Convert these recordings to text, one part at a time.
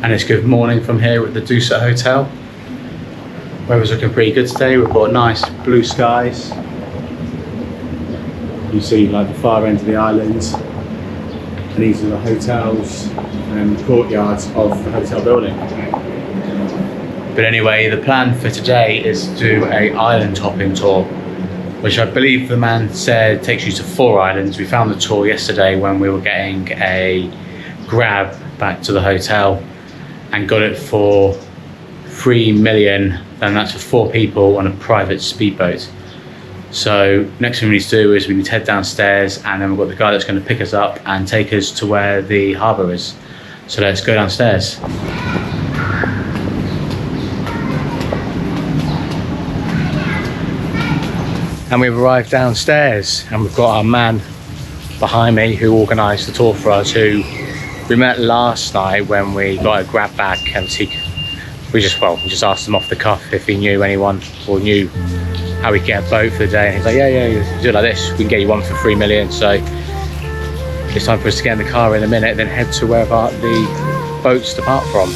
and it's good morning from here at the Dusa Hotel. Weather's looking pretty good today. We've got nice blue skies. You see like the far end of the islands, and these are the hotels and courtyards of the hotel building. But anyway, the plan for today is to do an island hopping tour, which I believe the man said takes you to 4 islands. We found the tour yesterday when we were getting a grab back to the hotel and got it for 3 million, and that's for 4 people on a private speedboat. So next thing we need to do is we need to head downstairs, and then we've got the guy that's going to pick us up and take us to where the harbour is. So let's go downstairs. And we've arrived downstairs, and we've got our man behind me who organised the tour for us, who we met last night when we got a grab bag, and we just asked him off the cuff if he knew anyone or knew how we get a boat for the day, and he's like, yeah, you do it like this, we can get you one for 3 million. So it's time for us to get in the car in a minute, then head to wherever the boats depart from.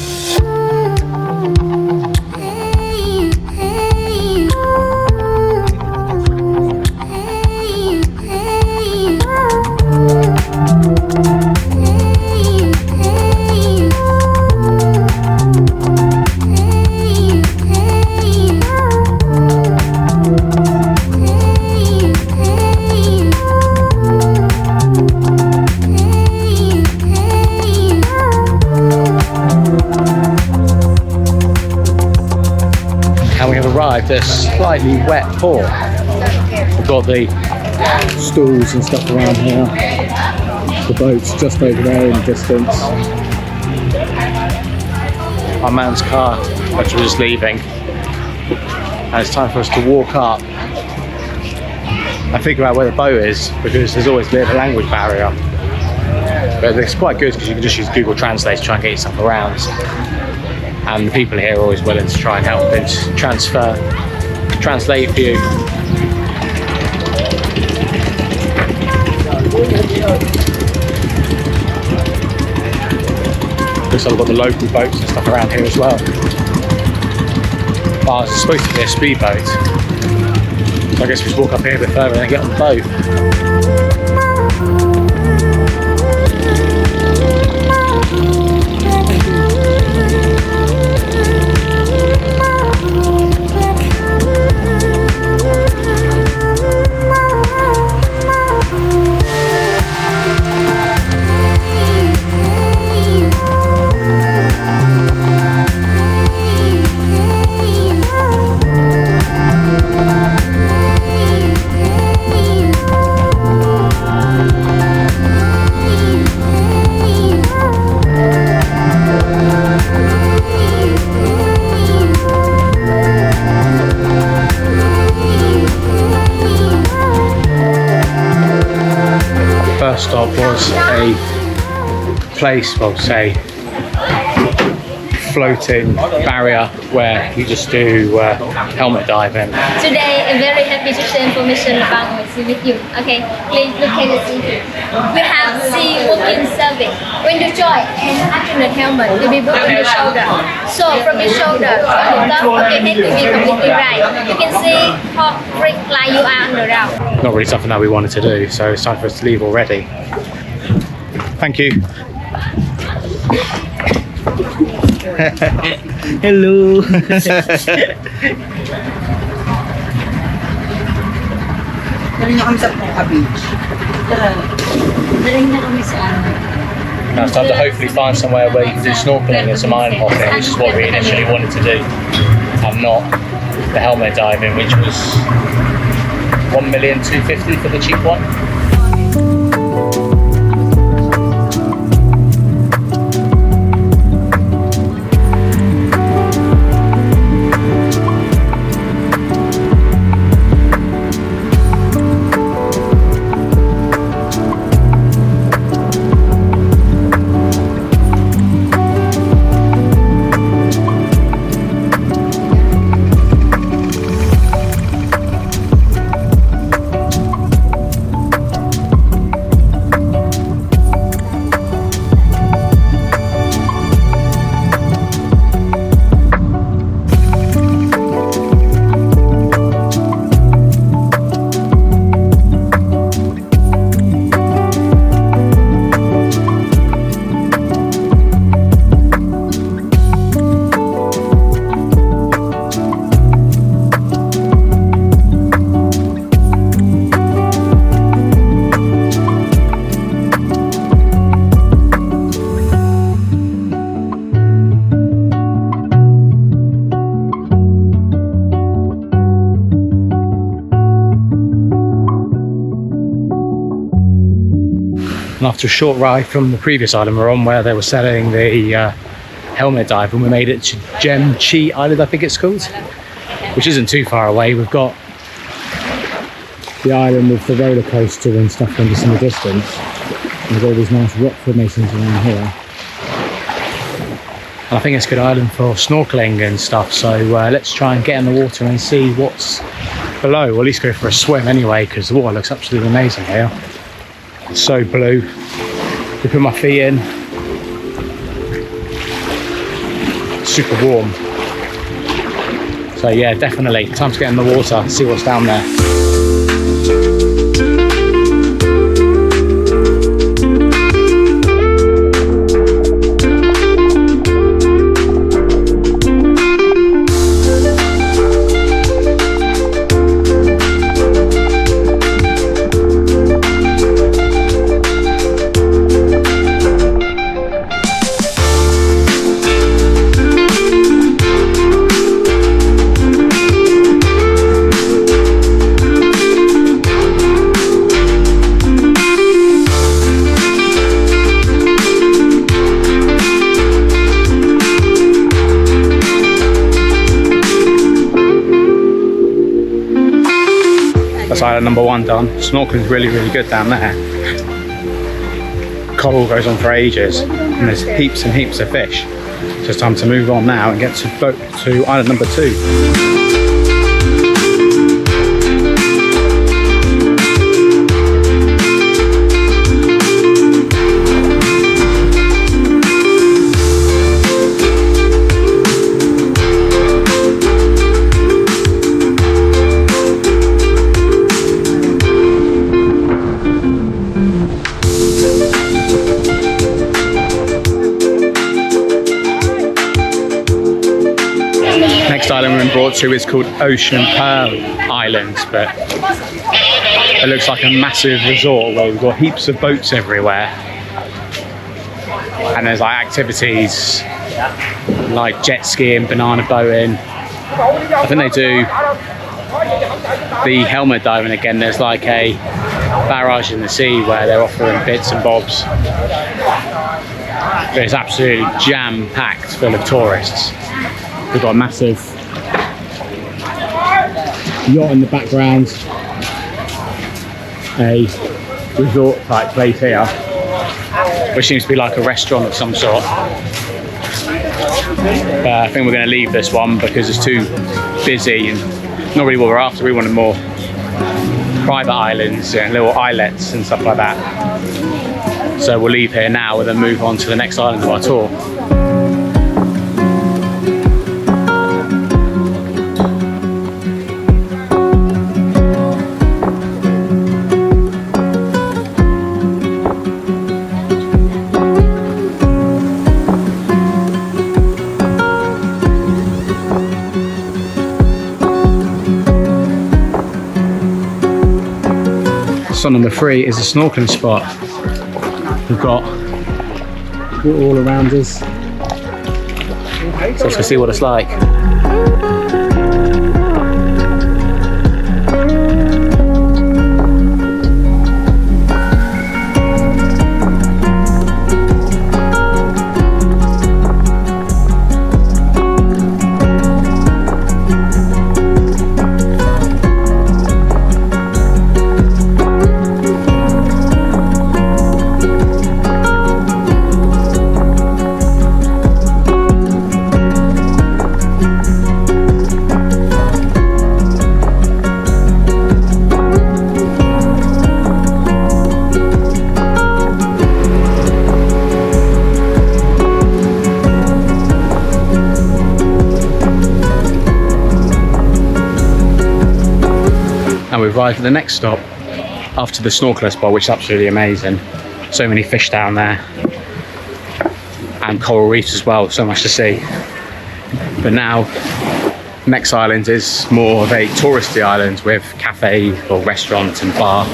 Arrived at a slightly wet port. We've got the stools and stuff around here. The boat's just over there in the distance. Our man's car, which we're just leaving, and it's time for us to walk up and figure out where the boat is, because there's always a bit of a language barrier. But it's quite good because you can just use Google Translate to try and get yourself around. And the people here are always willing to try and help and translate for you. Looks like we've got the local boats and stuff around here as well. Oh, it's supposed to be a speedboat. So I guess we just walk up here a bit further and then get on the boat. First stop was a place, well, say, floating barrier where you just do helmet diving. Today, I'm very happy to share information about sea with you. Okay, please look at the sea. We have sea walking service. When you join, an alternate helmet will be put on your shoulder. So from your shoulder, from the top of your head will be completely right. You can see how bright like you are on the ground. Not really something that we wanted to do, so it's time for us to leave already. Thank you. Hello. Now it's time to hopefully find somewhere where you can do snorkeling and some island hopping, which is what we initially wanted to do, and not the helmet diving, which was 1,250,000 for the cheap one. after a short ride from the previous island we're on, where they were selling the helmet dive, and we made it to Gem Chi Island, I think it's called, which isn't too far away. We've got the island with the roller coaster and stuff in the distance. There's all these nice rock formations around here. And I think it's a good island for snorkeling and stuff, so let's try and get in the water and see what's below, or at least go for a swim anyway, because the water looks absolutely amazing here. It's so blue. I put my feet in. Super warm. So yeah, definitely time to get in the water, see what's down there. That's island number 1 done. Snorkeling's really, really good down there. Coral goes on for ages, and there's heaps and heaps of fish. So it's time to move on now and get to island number 2. Next island we're brought to is called Ocean Pearl Island, but it looks like a massive resort where we've got heaps of boats everywhere, and there's like activities like jet skiing, banana boating. I think they do the helmet diving again. There's like a barrage in the sea where they're offering bits and bobs, but it's absolutely jam-packed full of tourists. We've got a massive yacht in the background, a resort type place here, which seems to be like a restaurant of some sort. I think we're going to leave this one because it's too busy and not really what we're after. We wanted more private islands and little islets and stuff like that. So we'll leave here now and then move on to the next island of our tour. So number 3 is a snorkeling spot. We've got water all around us, so let's go see what it's like. And we've arrived at the next stop after the snorkeling spot, which is absolutely amazing. So many fish down there and coral reefs as well, so much to see. But now next island is more of a touristy island with cafe or restaurant and bar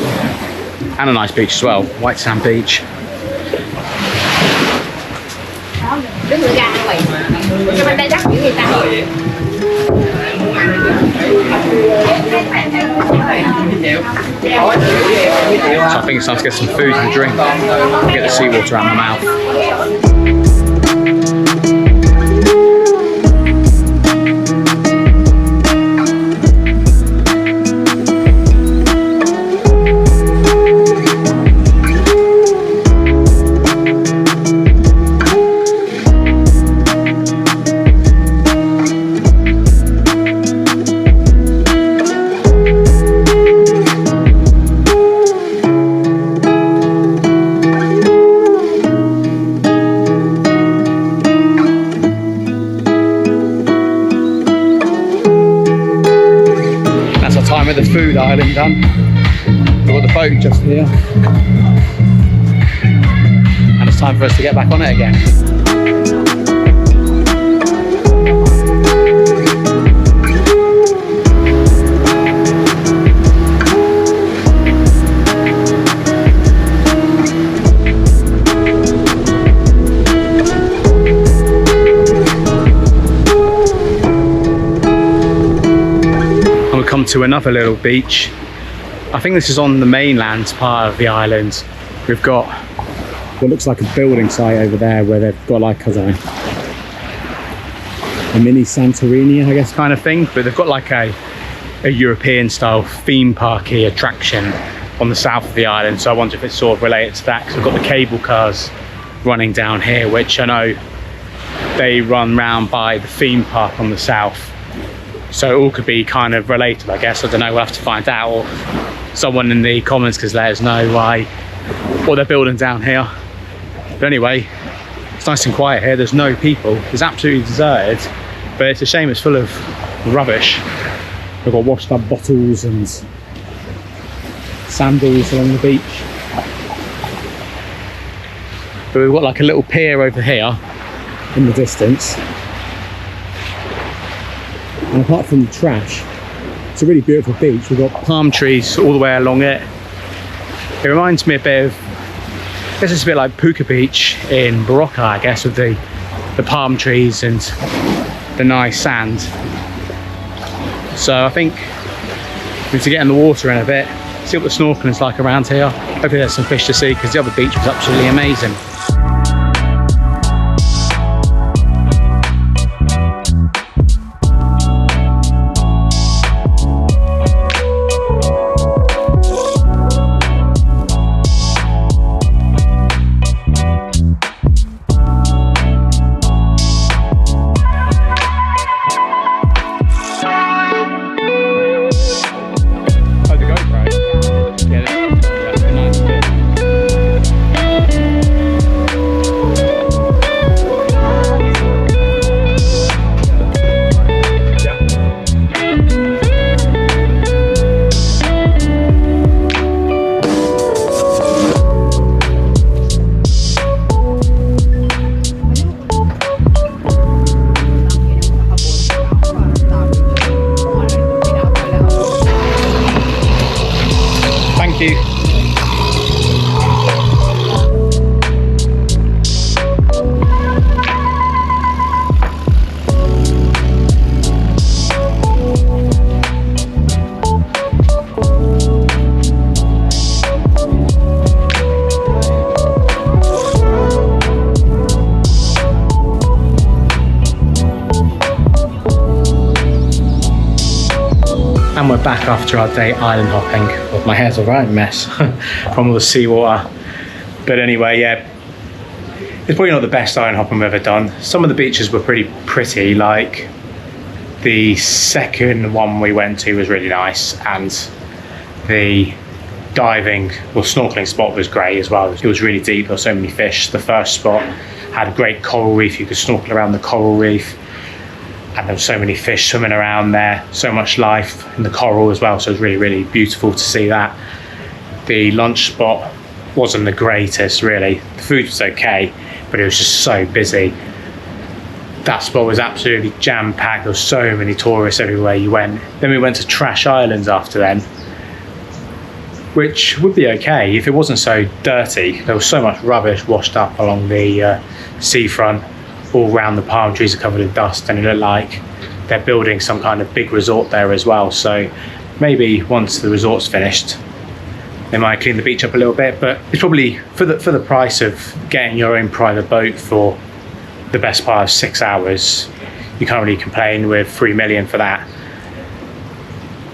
and a nice beach as well, white sand beach. So I think it's time to get some food and drink. Get the seawater out of my mouth. Time with the food island done. We've got the boat just here. And it's time for us to get back on it again. Come to another little beach. I think this is on the mainland part of the island. We've got what looks like a building site over there where they've got like a mini Santorini, I guess, kind of thing, but they've got like a European style theme parky attraction on the south of the island. So I wonder if it's sort of related to that, because we've got the cable cars running down here, which I know they run round by the theme park on the south. So it all could be kind of related, I guess. I don't know, we'll have to find out, or someone in the comments could let us know what they're building down here. But anyway, it's nice and quiet here. There's no people. It's absolutely deserted, but it's a shame it's full of rubbish. We've got washed up bottles and sandals along the beach. But we've got like a little pier over here in the distance. And apart from the trash, it's a really beautiful beach. We've got palm trees all the way along it. It reminds me a bit of, I guess it's a bit like Phu Quoc Beach in Morocco, I guess, with the palm trees and the nice sand. So I think we need to get in the water in a bit, see what the snorkeling is like around here. Hopefully there's some fish to see, because the other beach was absolutely amazing. Thank you. And we're back after our day island hopping. Well, my hair's a right mess from all the seawater. But anyway, yeah, it's probably not the best island hopping we've ever done. Some of the beaches were pretty, like the second one we went to was really nice, and the diving, well, snorkeling spot was great as well. It was really deep, there were so many fish. The first spot had a great coral reef, you could snorkel around the coral reef. And there were so many fish swimming around there, so much life in the coral as well, so it was really, really beautiful to see that. The lunch spot wasn't the greatest, really. The food was okay, but it was just so busy. That spot was absolutely jam-packed. There were so many tourists everywhere you went. Then we went to Trash Islands after then, which would be okay if it wasn't so dirty. There was so much rubbish washed up along the seafront. All around the palm trees are covered in dust, and it looked like they're building some kind of big resort there as well. So maybe once the resort's finished, they might clean the beach up a little bit, but it's probably for the price of getting your own private boat for the best part of 6 hours. You can't really complain with 3 million for that.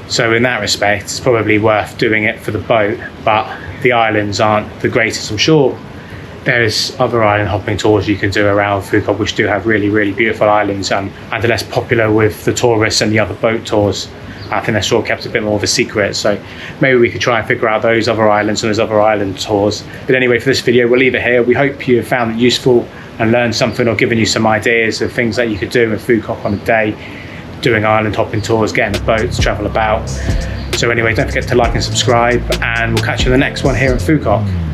So in that respect, it's probably worth doing it for the boat, but the islands aren't the greatest. I'm sure there's other island hopping tours you can do around Phu Quoc, which do have really, really beautiful islands, and they're less popular with the tourists and the other boat tours. I think they're sort of kept a bit more of a secret. So maybe we could try and figure out those other islands and those other island tours. But anyway, for this video, we'll leave it here. We hope you found it useful and learned something, or given you some ideas of things that you could do in Phu Quoc on a day, doing island hopping tours, getting a boat to travel about. So anyway, don't forget to like and subscribe, and we'll catch you in the next one here in Phu Quoc.